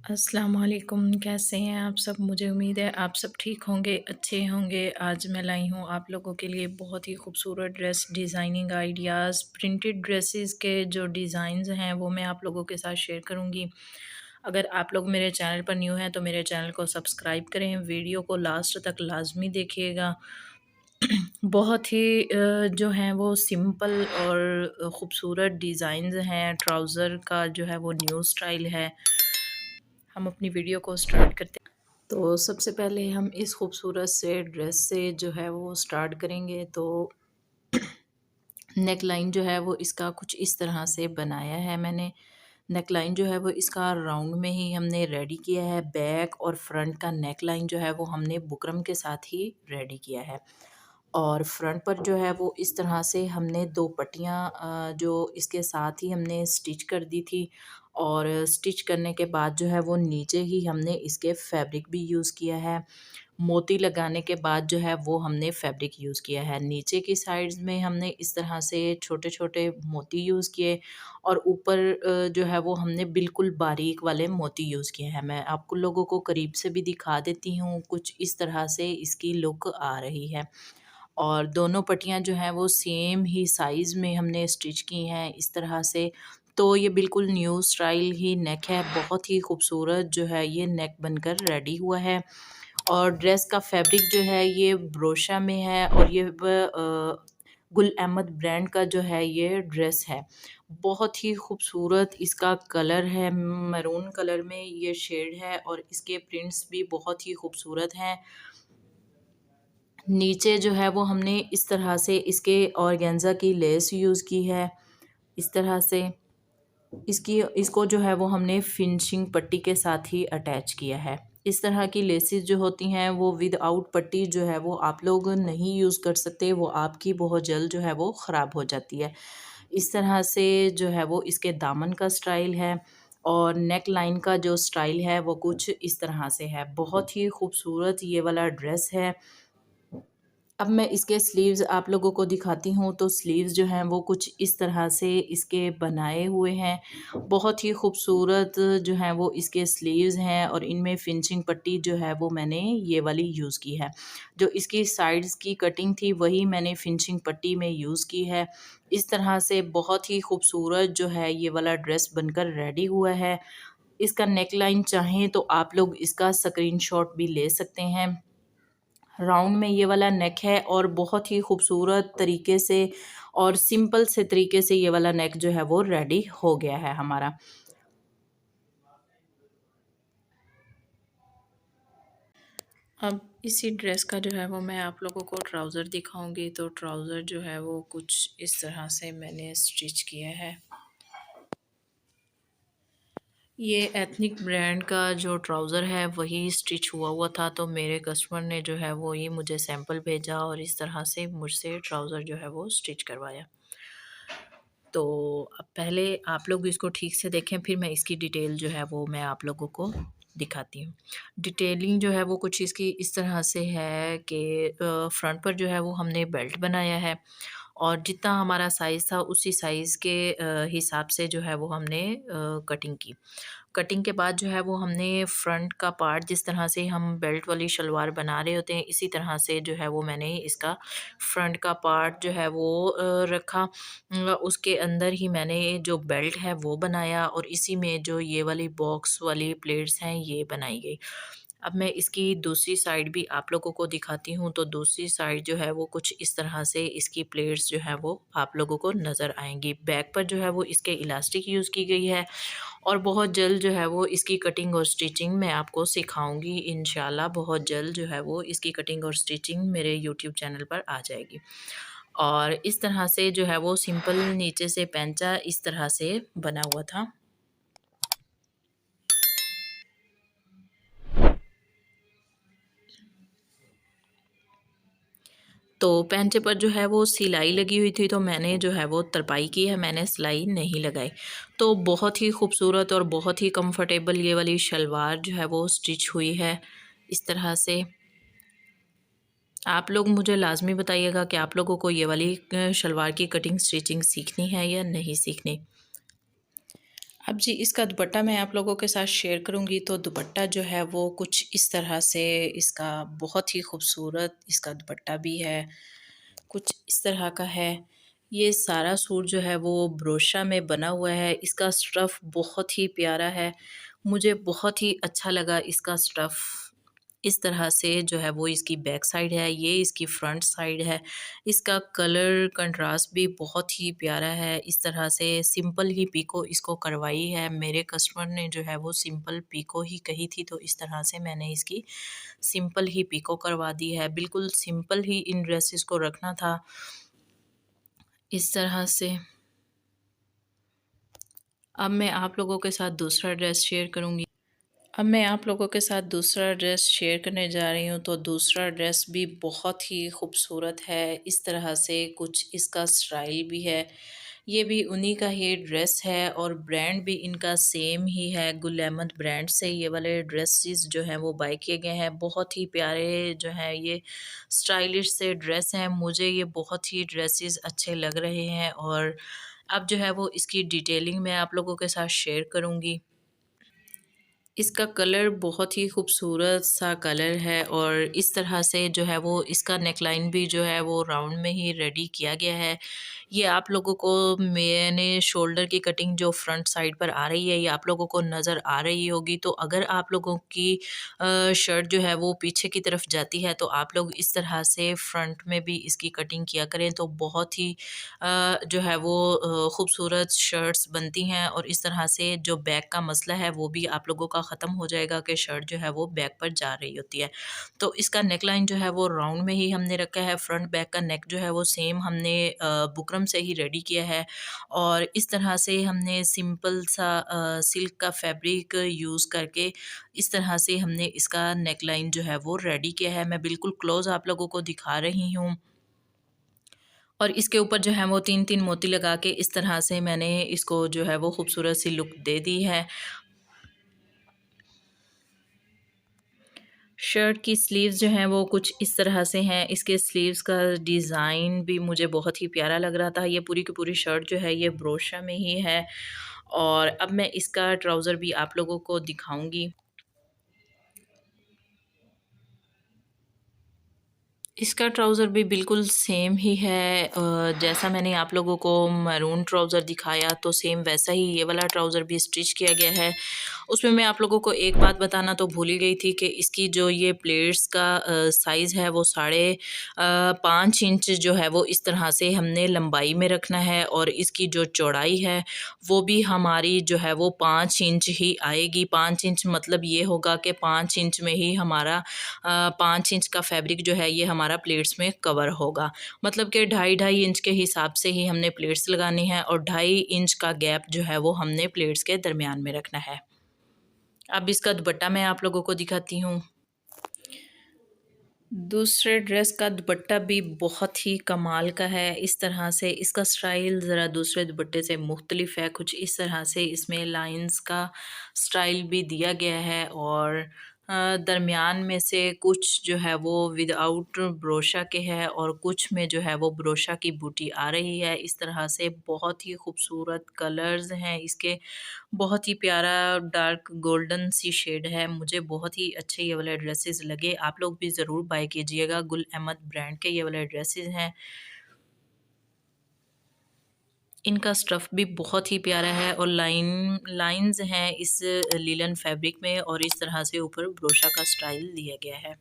अस्सलाम वालेकुम, कैसे हैं आप सब? मुझे उम्मीद है आप सब ठीक होंगे, अच्छे होंगे। आज मैं लाई हूँ आप लोगों के लिए बहुत ही खूबसूरत dress designing ideas, printed dresses के जो डिज़ाइंस हैं वो मैं आप लोगों के साथ शेयर करूँगी। अगर आप लोग मेरे चैनल पर न्यू हैं तो मेरे चैनल को सब्सक्राइब करें, वीडियो को लास्ट तक लाज़मी देखिएगा। बहुत ही जो हैं वो सिंपल और ख़ूबसूरत डिज़ाइंस हैं। ट्राउज़र का जो है वो न्यू स्टाइल है। हम अपनी वीडियो को स्टार्ट करते हैं। तो सबसे पहले हम इस खूबसूरत से ड्रेस से जो है वो स्टार्ट करेंगे। तो नेक लाइन जो है वो इसका कुछ इस तरह से बनाया है मैंने। नेक लाइन जो है वो इसका राउंड में ही हमने रेडी किया है। बैक और फ्रंट का नेक लाइन जो है वो हमने बुकरम के साथ ही रेडी किया है। और फ्रंट पर जो है वो इस तरह से हमने 2 पट्टियाँ जो इसके साथ ही हमने स्टिच कर दी थी। और स्टिच करने के बाद जो है वो नीचे ही हमने इसके फैब्रिक भी यूज़ किया है। मोती लगाने के बाद जो है वो हमने फैब्रिक यूज़ किया है। नीचे की साइड्स में हमने इस तरह से छोटे-छोटे मोती यूज़ किए और ऊपर जो है वो हमने बिल्कुल बारीक वाले मोती यूज़ किए हैं। मैं आपको लोगों को करीब से भी दिखा देती हूँ, कुछ इस तरह से इसकी लुक आ रही है। और दोनों पट्टियाँ जो हैं वो सेम ही साइज़ में हमने स्टिच की हैं इस तरह से। तो ये बिल्कुल न्यू स्टाइल ही नेक है, बहुत ही खूबसूरत जो है ये नेक बनकर रेडी हुआ है। और ड्रेस का फैब्रिक जो है ये ब्रोशा में है और ये गुल अहमद ब्रांड का जो है ये ड्रेस है। बहुत ही खूबसूरत इसका कलर है, मैरून कलर में ये शेड है और इसके प्रिंट्स भी बहुत ही खूबसूरत हैं। नीचे जो है वो हमने इस तरह से इसके ऑर्गेन्जा की लेस यूज़ की है, इस तरह से। इसको जो है वो हमने फिनिशिंग पट्टी के साथ ही अटैच किया है। इस तरह की लेसेस जो होती हैं वो विदाउट पट्टी जो है वो आप लोग नहीं यूज़ कर सकते, वो आपकी बहुत जल्द जो है वो ख़राब हो जाती है। इस तरह से जो है वो इसके दामन का स्टाइल है और नेक लाइन का जो स्टाइल है वो कुछ इस तरह से है। बहुत ही खूबसूरत ये वाला ड्रेस है। अब मैं इसके स्लीव्स आप लोगों को दिखाती हूँ। तो स्लीव्स जो हैं वो कुछ इस तरह से इसके बनाए हुए हैं। बहुत ही खूबसूरत जो हैं वो इसके स्लीव्स हैं और इनमें फिनिशिंग पट्टी जो है वो मैंने ये वाली यूज़ की है। जो इसकी साइड्स की कटिंग थी वही मैंने फिनिशिंग पट्टी में यूज़ की है। इस तरह से बहुत ही खूबसूरत जो है ये वाला ड्रेस बनकर रेडी हुआ है। इसका नेक लाइन चाहें तो आप लोग इसका स्क्रीनशॉट भी ले सकते हैं। राउंड में ये वाला नेक है और बहुत ही खूबसूरत तरीके से और सिंपल से तरीके से ये वाला नेक जो है वो रेडी हो गया है हमारा। अब इसी ड्रेस का जो है वो मैं आप लोगों को ट्राउज़र दिखाऊंगी। तो ट्राउज़र जो है वो कुछ इस तरह से मैंने स्टिच किया है। ये एथनिक ब्रांड का जो ट्राउज़र है वही स्टिच हुआ हुआ था। तो मेरे कस्टमर ने जो है वो ये मुझे सैंपल भेजा और इस तरह से मुझसे ट्राउज़र जो है वो स्टिच करवाया। तो अब पहले आप लोग इसको ठीक से देखें, फिर मैं इसकी डिटेल जो है वो मैं आप लोगों को दिखाती हूँ। डिटेलिंग जो है वो कुछ इसकी इस तरह से है कि फ्रंट पर जो है वो हमने बेल्ट बनाया है और जितना हमारा साइज़ था उसी साइज़ के हिसाब से जो है वो हमने कटिंग की। कटिंग के बाद जो है वो हमने फ्रंट का पार्ट जिस तरह से हम बेल्ट वाली शलवार बना रहे होते हैं इसी तरह से जो है वो मैंने इसका फ्रंट का पार्ट जो है वो रखा। उसके अंदर ही मैंने जो बेल्ट है वो बनाया और इसी में जो ये वाली बॉक्स वाली प्लेट्स हैं ये बनाई गई। अब मैं इसकी दूसरी साइड भी आप लोगों को दिखाती हूँ। तो दूसरी साइड जो है वो कुछ इस तरह से इसकी प्लेट्स जो है वो आप लोगों को नज़र आएंगी। बैक पर जो है वो इसके इलास्टिक यूज़ की गई है और बहुत जल्द जो है वो इसकी कटिंग और स्टिचिंग मैं आपको सिखाऊंगी इंशाल्लाह। बहुत जल्द जो है वो इसकी कटिंग और स्टिचिंग मेरे यूट्यूब चैनल पर आ जाएगी। और इस तरह से जो है वो सिंपल नीचे से पैंचा इस तरह से बना हुआ था। तो पैंचे पर जो है वो सिलाई लगी हुई थी तो मैंने जो है वो तरपाई की है, मैंने सिलाई नहीं लगाई। तो बहुत ही खूबसूरत और बहुत ही कंफर्टेबल ये वाली शलवार जो है वो स्टिच हुई है इस तरह से। आप लोग मुझे लाज़मी बताइएगा कि आप लोगों को ये वाली शलवार की कटिंग स्टिचिंग सीखनी है या नहीं सीखनी। अब जी इसका दुपट्टा मैं आप लोगों के साथ शेयर करूँगी, तो दुपट्टा जो है वो कुछ इस तरह से इसका बहुत ही खूबसूरत इसका दुपट्टा भी है, कुछ इस तरह का है। ये सारा सूट जो है वो ब्रोशा में बना हुआ है, इसका स्टफ़ बहुत ही प्यारा है, मुझे बहुत ही अच्छा लगा इसका स्टफ़। इस तरह से जो है वो इसकी बैक साइड है, ये इसकी फ्रंट साइड है। इसका कलर कंट्रास्ट भी बहुत ही प्यारा है। इस तरह से सिंपल ही पिको इसको करवाई है। मेरे कस्टमर ने जो है वो सिंपल पिको ही कही थी, तो इस तरह से मैंने इसकी सिंपल ही पिको करवा दी है। बिल्कुल सिंपल ही इन ड्रेसेस को रखना था। इस तरह से अब मैं आप लोगों के साथ दूसरा ड्रेस शेयर करूँगी। अब मैं आप लोगों के साथ दूसरा ड्रेस शेयर करने जा रही हूँ, तो दूसरा ड्रेस भी बहुत ही खूबसूरत है। इस तरह से कुछ इसका स्टाइल भी है। ये भी उन्हीं का ही ड्रेस है और ब्रांड भी इनका सेम ही है। गुल अहमद ब्रांड से ये वाले ड्रेसेस जो हैं वो बाय किए गए हैं। बहुत ही प्यारे जो हैं ये स्टाइलिश से ड्रेस हैं। मुझे ये बहुत ही ड्रेसेस अच्छे लग रहे हैं और अब जो है वो इसकी डिटेलिंग मैं आप लोगों के साथ शेयर करूँगी। इसका कलर बहुत ही खूबसूरत सा कलर है और इस तरह से जो है वो इसका नेकलाइन भी जो है वो राउंड में ही रेडी किया गया है। ये आप लोगों को मैंने शोल्डर की कटिंग जो फ्रंट साइड पर आ रही है ये आप लोगों को नज़र आ रही होगी। तो अगर आप लोगों की शर्ट जो है वो पीछे की तरफ जाती है तो आप लोग इस तरह से फ्रंट में भी इसकी कटिंग किया करें, तो बहुत ही जो है वो खूबसूरत शर्ट्स बनती हैं और इस तरह से जो बैक का मसला है वो भी आप लोगों का ख़त्म हो जाएगा कि शर्ट जो है वो बैक पर जा रही होती है। तो इसका नेक लाइन जो है वो राउंड में ही हमने रखा है, फ्रंट बैक का नेक जो है वो सेम हमने बुकरम से ही रेडी किया है और इस तरह से हमने सिंपल सा सिल्क का फैब्रिक यूज़ करके इस तरह से हमने इसका नेक लाइन जो है वो रेडी किया है। मैं बिल्कुल क्लोज़ आप लोगों को दिखा रही हूँ और इसके ऊपर जो है वो 3-3 मोती लगा के इस तरह से मैंने इसको जो है वो खूबसूरत सी लुक दे दी है। शर्ट की स्लीव्स जो हैं वो कुछ इस तरह से हैं। इसके स्लीव्स का डिज़ाइन भी मुझे बहुत ही प्यारा लग रहा था। ये पूरी की पूरी शर्ट जो है ये ब्रोशा में ही है और अब मैं इसका ट्राउज़र भी आप लोगों को दिखाऊँगी। इसका ट्राउज़र भी बिल्कुल सेम ही है, जैसा मैंने आप लोगों को मैरून ट्राउज़र दिखाया तो सेम वैसा ही ये वाला ट्राउज़र भी स्टिच किया गया है। उसमें मैं आप लोगों को एक बात बताना तो भूल ही गई थी कि इसकी जो ये प्लेट्स का साइज़ है वो 5.5 इंच जो है वो इस तरह से हमने लंबाई में रखना है और इसकी जो चौड़ाई है वो भी हमारी जो है वो 5 इंच ही आएगी। 5 इंच मतलब ये होगा कि 5 इंच में ही हमारा 5 इंच का फैब्रिक जो है ये हमारा प्लेट्स में कवर होगा। मतलब कि 2.5-2.5 इंच के हिसाब से ही हमने प्लेट्स लगानी है और 2.5 इंच का गैप जो है वो हमने प्लेट्स के दरमियान में रखना है। अब इसका दुपट्टा मैं आप लोगों को दिखाती हूँ। दूसरे ड्रेस का दुपट्टा भी बहुत ही कमाल का है। इस तरह से इसका स्टाइल ज़रा दूसरे दुपट्टे से मुख्तलिफ है। कुछ इस तरह से इसमें लाइंस का स्टाइल भी दिया गया है और दरमियान में से कुछ जो है वो विदाउट ब्रोशा के है और कुछ में जो है वो ब्रोशा की बूटी आ रही है। इस तरह से बहुत ही खूबसूरत कलर्स हैं इसके। बहुत ही प्यारा डार्क गोल्डन सी शेड है। मुझे बहुत ही अच्छे ये वाले ड्रेसेस लगे। आप लोग भी ज़रूर बाय कीजिएगा। गुल अहमद ब्रांड के ये वाले ड्रेसेस हैं। इनका स्टफ़ भी बहुत ही प्यारा है और लाइंस हैं इस लिनन फैब्रिक में और इस तरह से ऊपर ब्रोशा का स्टाइल दिया गया है।